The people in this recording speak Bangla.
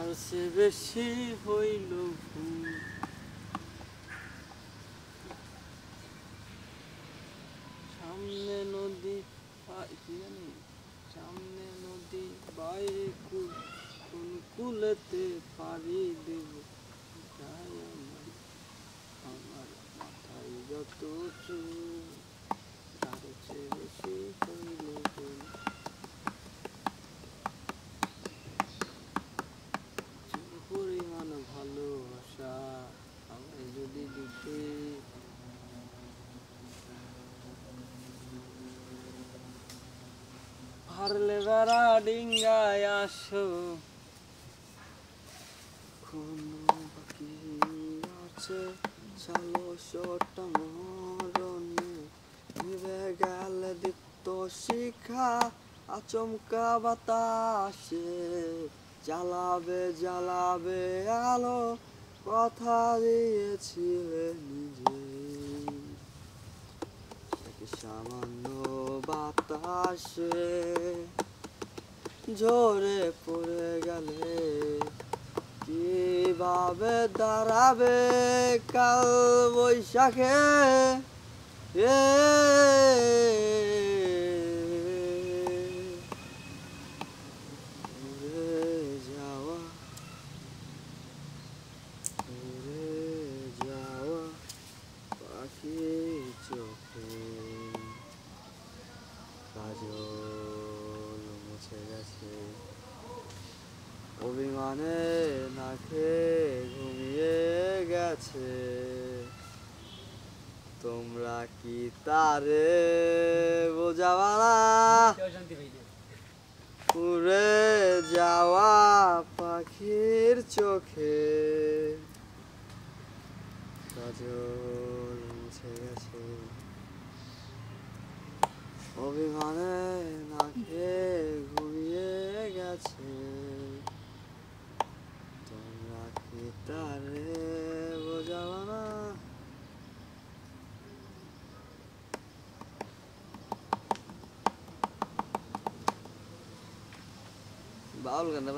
সে বেশি হইল ভুল। সামনে নদী কি জানি, সামনে নদী বাইরে কুল, কোন কুলেতে পাড়ি দেব যাই আমার মাথায় যত চুল, তার চেয়ে বেশি হইল ভুল। পরিমাণ ভালোবাসা আমায় যদি দিতে, হারলে বেড়া ডিঙ্গায় আসো, কোনো বাকি আছে সালসটা মরণে, নিভে গেলে দীপ্ত শিখা আচমকা বাতাসে, জ্বালাবে জ্বালাবে আলো কথা দিয়েছিলে নিজে। সামান্য বাতাসে ঝরে পড়ে গেলে কিভাবে দাঁড়াবে কাল বৈশাখে। উড়ে যাওয়া, উড়ে যাওয়া পাখির চোখে কাজল মুছে গেছে, অভিমানে না খেয়ে ঘুমিয়ে গেছে। তোমরা কি তারে বোঝাবা না? উড়ে যাওয়া পাখির চোখে কাজল মুছে গেছে, অভিমানে না খেয়ে ঘুমিয়ে গেছে। তোমরা কি তারে বোঝাবা না? বাউল গান